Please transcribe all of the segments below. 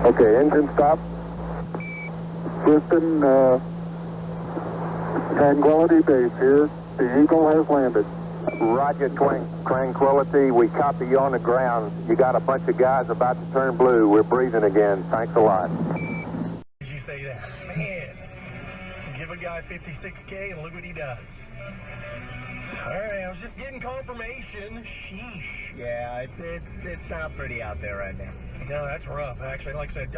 Okay, engine stop. Houston, Tranquility Base here. The Eagle has landed. Roger, Tranquility. We copy you on the ground. You got a bunch of guys about to turn blue. We're breathing again. Thanks a lot. Did you say that? Man, give a guy 56K and look what he does. All right, I was just getting confirmation. Sheesh. Yeah, it's not pretty out there right now. No, that's rough. Actually, like I said,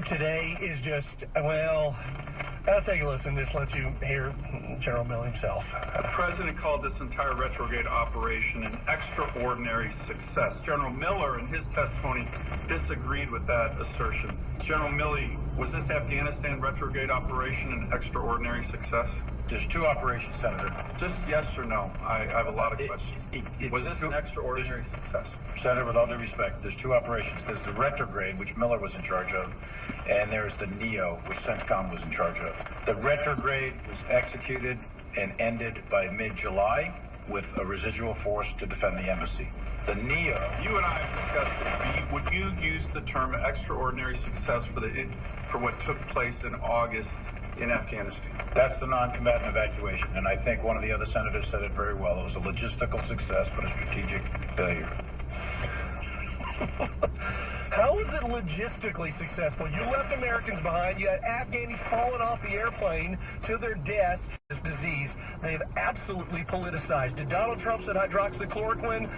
today is just, well, I'll take a listen. This lets you hear General Miller himself. The President called this entire retrograde operation an extraordinary success. General Miller, in his testimony, disagreed with that assertion. General Milley, was this Afghanistan retrograde operation an extraordinary success? There's two operations, Senator. Just yes or no. I have a lot of questions. Was this an extraordinary success? Senator, with all due respect, there's two operations. There's the retrograde, which Miller was in charge of, and there's the NEO, which CENTCOM was in charge of. The retrograde was executed and ended by mid-July with a residual force to defend the embassy. The NEO... You and I have discussed it. Would you use the term extraordinary success for what took place in August in Afghanistan? That's the non-combatant evacuation, and I think one of the other senators said it very well. It was a logistical success, but a strategic failure. How is it logistically successful? You left Americans behind. You had Afghans falling off the airplane to their death. This disease, they have absolutely politicized. Did Donald Trump said hydroxychloroquine,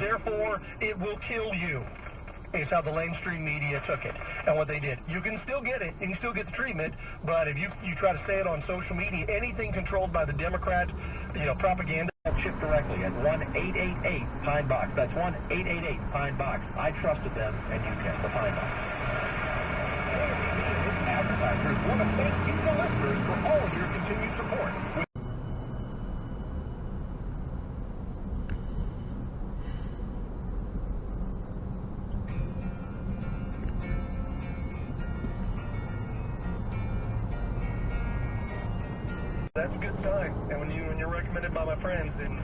therefore it will kill you. It's how the mainstream media took it and what they did. You can still get it, and you still get the treatment, but if you try to say it on social media, anything controlled by the Democrat, propaganda, shipped directly at 1-888 Pine Box. That's 1-888 Pine Box. I trusted them, and you can. The Pine Box. Advertisers want to thank you, the listeners, for all your continued support. That's a good sign. And when you're recommended by my friends, then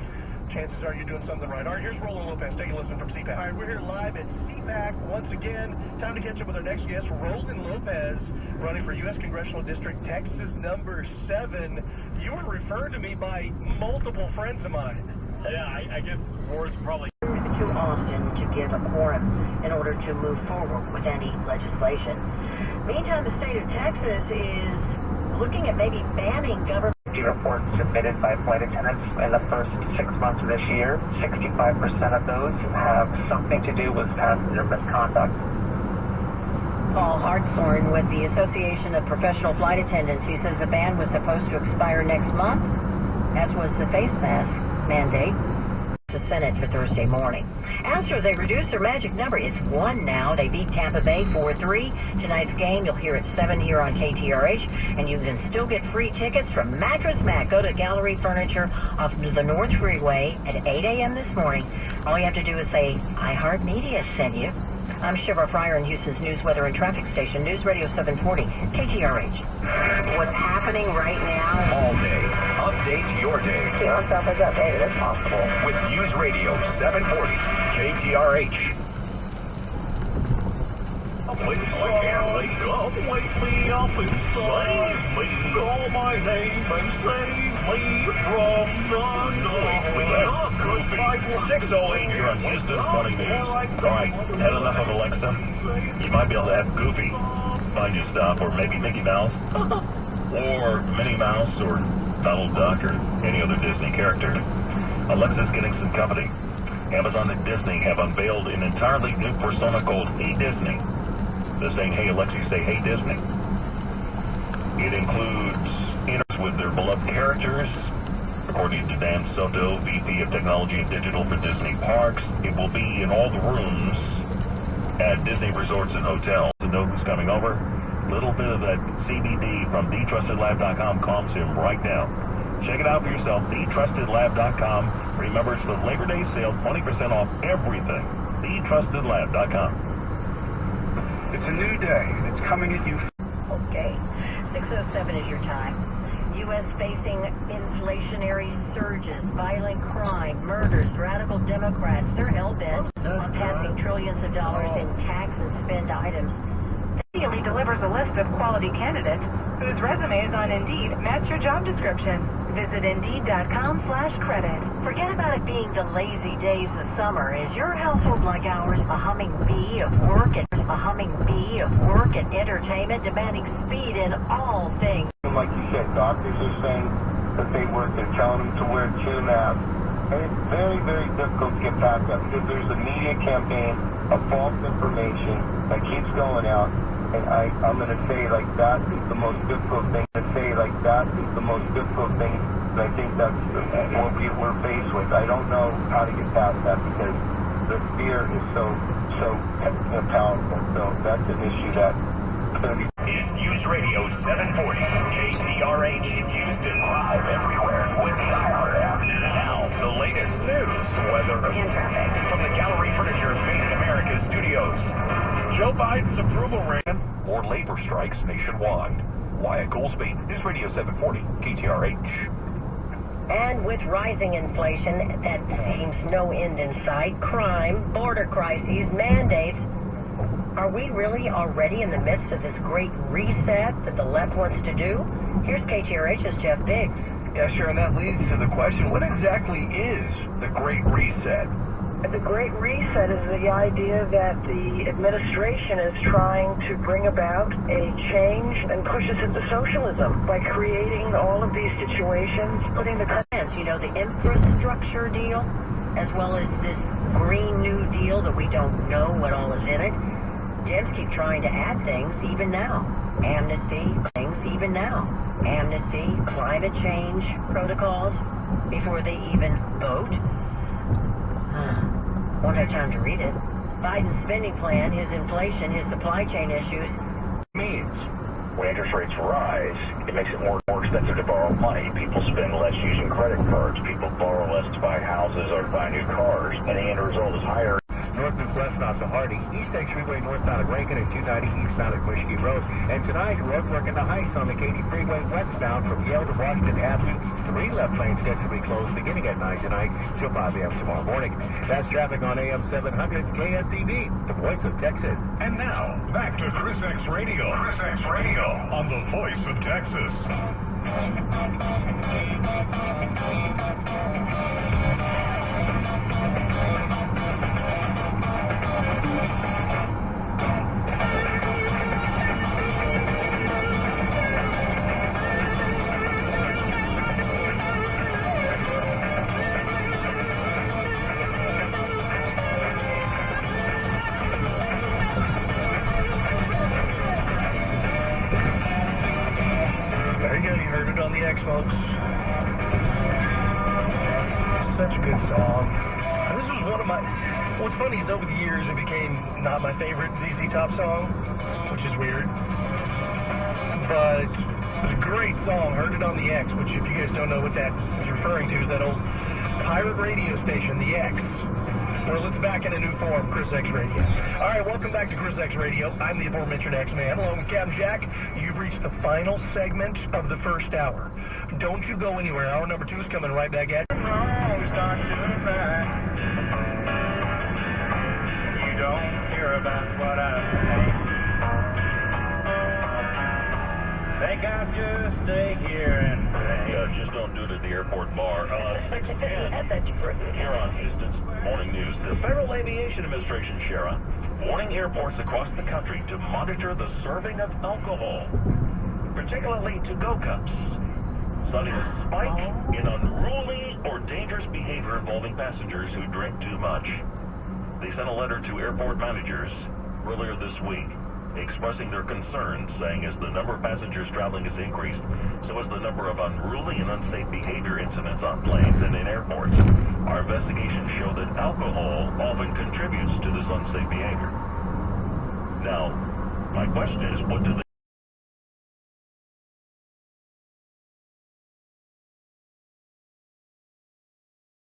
chances are you're doing something right. All right, here's Roland Lopez. Take a listen from CPAC. All right, we're here live at CPAC once again. Time to catch up with our next guest, Roland Lopez, running for U.S. Congressional District, Texas number 7. You were referred to me by multiple friends of mine. Yeah, I guess Ward's probably to Austin to give a quorum in order to move forward with any legislation. Meantime, the state of Texas is looking at maybe banning government. Reports submitted by flight attendants in the first 6 months of this year, 65% of those have something to do with passenger misconduct. Paul Hartshorn with the Association of Professional Flight Attendants. He says the ban was supposed to expire next month, as was the face mask mandate. The Senate for Thursday morning. After they reduced their magic number, it's 1 now. They beat Tampa Bay 4-3. Tonight's game, you'll hear at 7 here on KTRH, and you can still get free tickets from Mattress Mac. Go to Gallery Furniture off the North Freeway at 8 a.m. this morning. All you have to do is say, iHeartMedia sent you. I'm Shiva Fryer in Houston's News, Weather, and Traffic Station, News Radio 740, KTRH. What's happening right now? All day. Update your day. Keep myself as updated as possible. With News Radio 740, KTRH. Please wake up, wake me up and save me. Call my name and save me from the dark. 608, you're on Houston Funny News. Alright, had enough of Alexa? You might be able to have Goofy find your stop, or maybe Mickey Mouse, or Minnie Mouse, or Donald Duck, or any other Disney character. Alexa's getting some company. Amazon and Disney have unveiled an entirely new persona called Hey Disney. This ain't Hey Alexa, say Hey Disney. It includes interviews with their beloved characters. According to Dan Soto, VP of Technology and Digital for Disney Parks, it will be in all the rooms at Disney Resorts and Hotels to know who's coming over. Little bit of that CBD from thetrustedlab.com calms him right down. Check it out for yourself, thetrustedlab.com. Remember, it's the Labor Day sale, 20% off everything. thetrustedlab.com. It's a new day, and it's coming at you. Okay, 6:07 is your time. U.S. facing inflationary surges, violent crime, murders, radical Democrats. They're hell-bent on passing trillions of dollars in tax and spend items. Immediately delivers a list of quality candidates whose resumes on Indeed match your job description. Visit Indeed.com/credit. Forget about it being the lazy days of summer. Is your household like ours a humming bee of work and entertainment, demanding speed in all things? Like you said, doctors are saying that they work. They're telling them to wear 2 masks. And it's very, very difficult to get past that because there's a media campaign of false information that keeps going out. And I'm going to say like that is the most difficult thing to say. Like that is the most difficult thing. And I think that's what we're faced with. I don't know how to get past that because the fear is so powerful. So that's an issue that's going to be. News Radio 740, KTRH, Houston, live everywhere with the iHeart app. Now, the latest news, weather, and traffic from the Gallery Furniture Made in America studios. Joe Biden's approval rating. More labor strikes nationwide. Wyatt Goolsby, News Radio 740, KTRH. And with rising inflation that seems no end in sight, crime, border crises, mandates, are we really already in the midst of this great reset that the left wants to do? Here's KTRH's Jeff Biggs. Yeah, sure, and that leads to the question, what exactly is the Great Reset? The Great Reset is the idea that the administration is trying to bring about a change and push us into socialism by creating all of these situations, putting the the infrastructure deal, as well as this Green New Deal that we don't know what all is in it. Dems keep trying to add things even now. Amnesty, climate change protocols before they even vote. Won't have time to read it. Biden's spending plan, his inflation, his supply chain issues. Means when interest rates rise, it makes it more expensive to borrow money. People spend less using credit cards. People borrow less to buy houses or to buy new cars. And the end result is higher. North and westbound to Hardy, East State Freeway northbound at Rankin and 290 eastbound at Michigan Road. And tonight, road work in the Heights on the Katy Freeway westbound from Yale to Washington Avenue. 3 left lanes scheduled to be closed beginning at 9 tonight till 5 a.m. tomorrow morning. That's traffic on AM 700 KSTV, the voice of Texas. And now, back to Chris X Radio. Chris X Radio on the voice of Texas. Folks, such a good song. And this was one of my. What's funny is over the years it became not my favorite ZZ Top song, which is weird. But it was a great song. Heard it on the X, which if you guys don't know what that is referring to, is that old pirate radio station, the X. Well, it's back in a new form, Chris X Radio. All right, welcome back to Chris X Radio. I'm the aforementioned X-Man, along with Captain Jack. You've reached the final segment of the first hour. Don't you go anywhere. Hour number 2 is coming right back at you. You don't hear about what I say. Think I'll just stay here and pray. Yeah, just don't do it at the airport bar. 610. Here on Houston's Morning News. The Federal Aviation Administration, Shara, warning airports across the country to monitor the serving of alcohol, particularly to-go cups, citing a spike in unruly or dangerous behavior involving passengers who drink too much. They sent a letter to airport managers earlier this week, expressing their concerns, saying as the number of passengers traveling has increased, so has the number of unruly and unsafe behavior incidents on planes and in airports. Our investigations show that alcohol often contributes to this unsafe behavior. Now, my question is, what do they